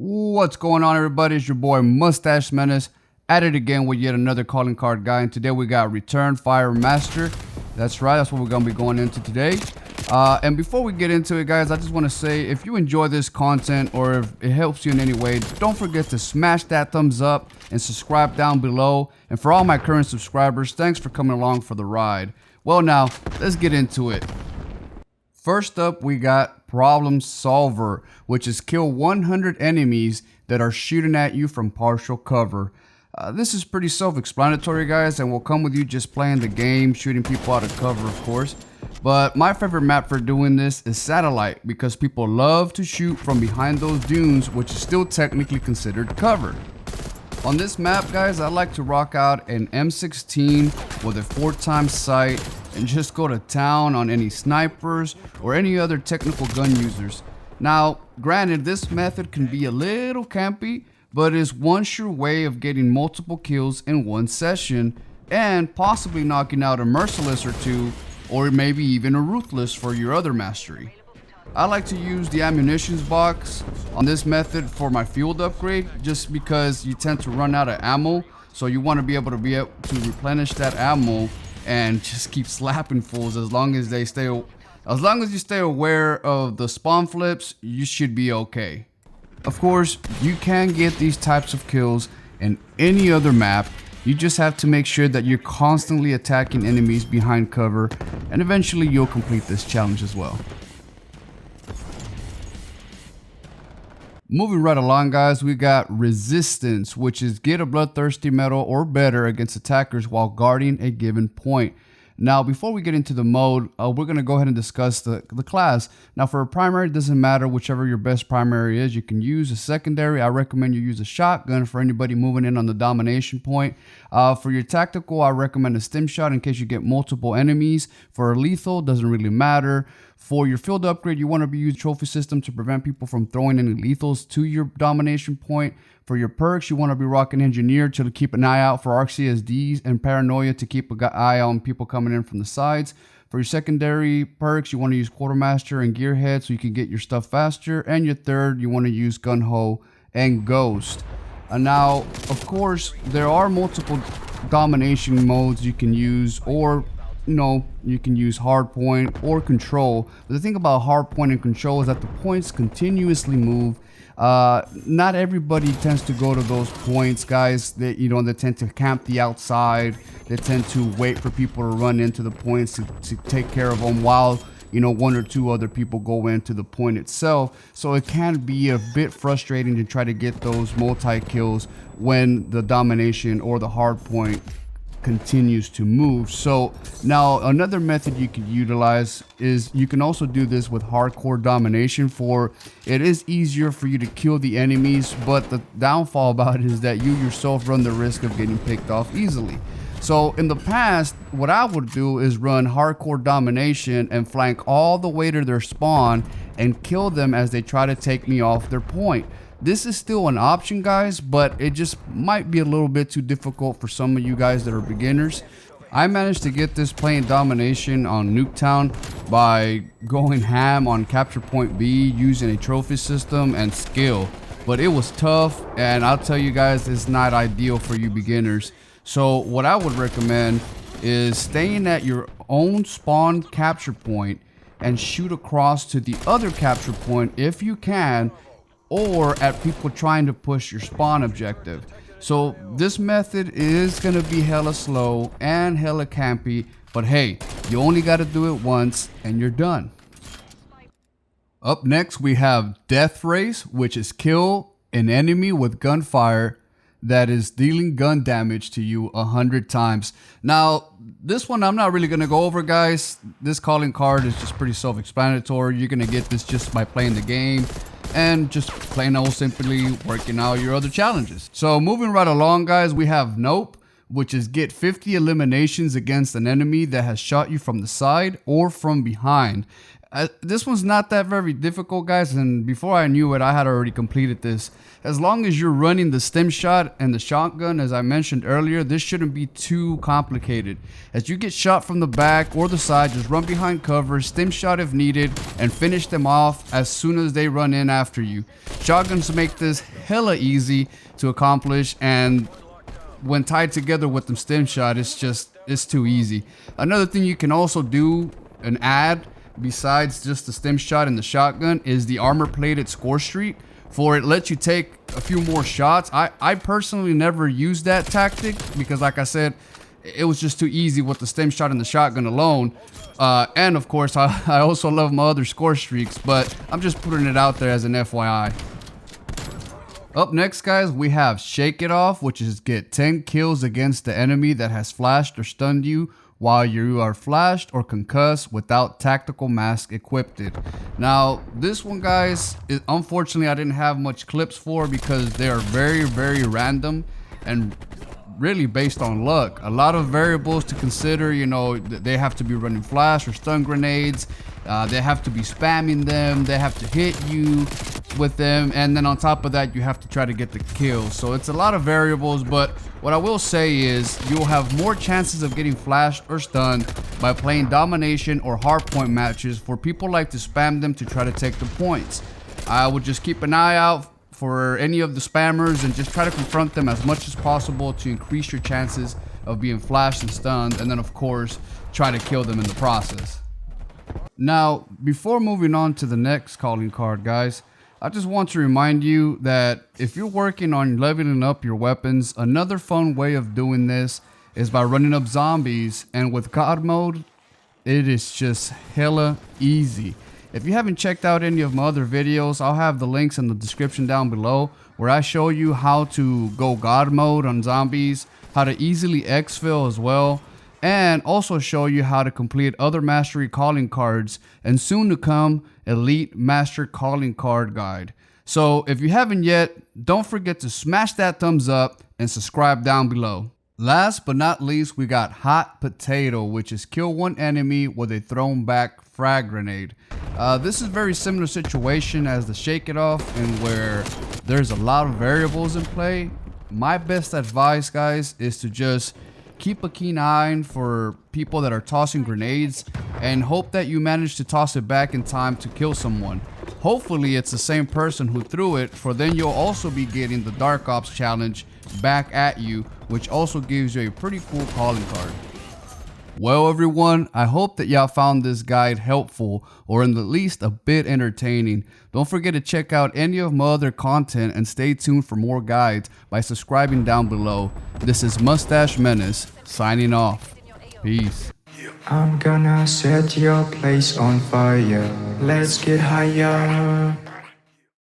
What's going on, everybody? It's your boy Mustache Menace at it again with yet another calling card guy, and today we got Return Fire Master. That's right, that's what we're gonna be going into today. And before we get into it, guys, I just want to say, if you enjoy this content or if it helps you in any way, don't forget to smash that thumbs up and subscribe down below. And for all my current subscribers, thanks for coming along for the ride. Well, now let's get into it. First up, we got Problem Solver, which is kill 100 enemies that are shooting at you from partial cover. This is pretty self-explanatory, guys, and will come with you just playing the game, shooting people out of cover, of course. But my favorite map for doing this is Satellite, because people love to shoot from behind those dunes, which is still technically considered cover. On this map, guys, I like to rock out an M16 with a 4x sight and just go to town on any snipers or any other technical gun users. Now, granted, this method can be a little campy, but is one sure way of getting multiple kills in one session and possibly knocking out a Merciless or two, or maybe even a Ruthless for your other mastery. I like to use the ammunitions box on this method for my field upgrade, just because you tend to run out of ammo, so you want to be able to replenish that ammo and just keep slapping fools as long as you stay aware of the spawn flips. You should be okay. Of course, you can get these types of kills in any other map. You just have to make sure that you're constantly attacking enemies behind cover, and eventually you'll complete this challenge as well. Moving right along, guys, we got Resistance, which is get a Bloodthirsty medal or better against attackers while guarding a given point. Now, before we get into the mode, we're going to go ahead and discuss the class. Now, for a primary, it doesn't matter whichever your best primary is. You can use a secondary. I recommend you use a shotgun for anybody moving in on the domination point. For your tactical, I recommend a stim shot in case you get multiple enemies. For a lethal, doesn't really matter. For your field upgrade, you want to use trophy system to prevent people from throwing any lethals to your domination point. For your perks, you want to be rocking engineer to keep an eye out for RCSDs, and paranoia to keep an eye on people coming in from the sides. For your secondary perks, you want to use quartermaster and gearhead so you can get your stuff faster. And your third, you want to use gun ho and ghost. Now, of course, there are multiple domination modes you can use, or you can use hardpoint or control. But the thing about hardpoint and control is that the points continuously move. Not everybody tends to go to those points, guys. They tend to camp the outside. They tend to wait for people to run into the points to take care of them while one or two other people go into the point itself. So it can be a bit frustrating to try to get those multi-kills when the domination or the hard point continues to move. So now another method you can utilize is you can also do this with hardcore domination. For it is easier for you to kill the enemies, but the downfall about it is that you yourself run the risk of getting picked off easily. So in the past, what I would do is run hardcore domination and flank all the way to their spawn and kill them as they try to take me off their point. This is still an option, guys, but it just might be a little bit too difficult for some of you guys that are beginners. I managed to get this playing domination on Nuketown by going ham on Capture Point B using a trophy system and skill. But it was tough, and I'll tell you guys, it's not ideal for you beginners. So what I would recommend is staying at your own spawn capture point and shoot across to the other capture point if you can, or at people trying to push your spawn objective. So this method is going to be hella slow and hella campy, but hey, you only got to do it once and you're done. Up next, we have Death Race, which is kill an enemy with gunfire that is dealing gun damage to you 100 times. Now, this one I'm not really going to go over, guys. This calling card is just pretty self-explanatory. You're going to get this just by playing the game and just plain old simply working out your other challenges. So moving right along, guys, we have Nope, which is get 50 eliminations against an enemy that has shot you from the side or from behind. This one's not that very difficult, guys, and before I knew it, I had already completed this. As long as you're running the stim shot and the shotgun, as I mentioned earlier, this shouldn't be too complicated. As you get shot from the back or the side, just run behind cover, stim shot if needed, and finish them off as soon as they run in after you. Shotguns make this hella easy to accomplish, and when tied together with the stim shot, it's too easy. Another thing you can also do and add, besides just the stim shot and the shotgun, is the armor plated score streak, for it lets you take a few more shots. I personally never used that tactic because, like I said, it was just too easy with the stim shot and the shotgun alone. And of course, I also love my other score streaks, but I'm just putting it out there as an FYI. Up next, guys, we have Shake It Off, which is get 10 kills against the enemy that has flashed or stunned you while you are flashed or concussed without tactical mask equipped. Now, this one, guys, unfortunately I didn't have much clips for because they are very, very random and really based on luck. A lot of variables to consider. You know, they have to be running flash or stun grenades. They have to be spamming them. They have to hit you with them, and then on top of that, you have to try to get the kill. So it's a lot of variables, but what I will say is you'll have more chances of getting flashed or stunned by playing domination or hardpoint matches, for people like to spam them to try to take the points. I would just keep an eye out for any of the spammers and just try to confront them as much as possible to increase your chances of being flashed and stunned, and then of course try to kill them in the process. Now, before moving on to the next calling card, guys, I just want to remind you that if you're working on leveling up your weapons, another fun way of doing this is by running up zombies, and with God mode, it is just hella easy. If you haven't checked out any of my other videos, I'll have the links in the description down below where I show you how to go God mode on zombies, how to easily exfil as well, and also show you how to complete other mastery calling cards and soon to come elite master calling card guide. So if you haven't yet, don't forget to smash that thumbs up and subscribe down below. Last but not least, we got Hot Potato, which is kill one enemy with a thrown back frag grenade. This is a very similar situation as the Shake It Off, and where there's a lot of variables in play. My best advice, guys, is to just keep a keen eye for people that are tossing grenades and hope that you manage to toss it back in time to kill someone. Hopefully it's the same person who threw it, for then you'll also be getting the Dark Ops challenge back at you, which also gives you a pretty cool calling card. Well, everyone, I hope that y'all found this guide helpful or at least a bit entertaining. Don't forget to check out any of my other content and stay tuned for more guides by subscribing down below. This is Mustache Menace signing off. Peace. I'm gonna set your place on fire. Let's get higher.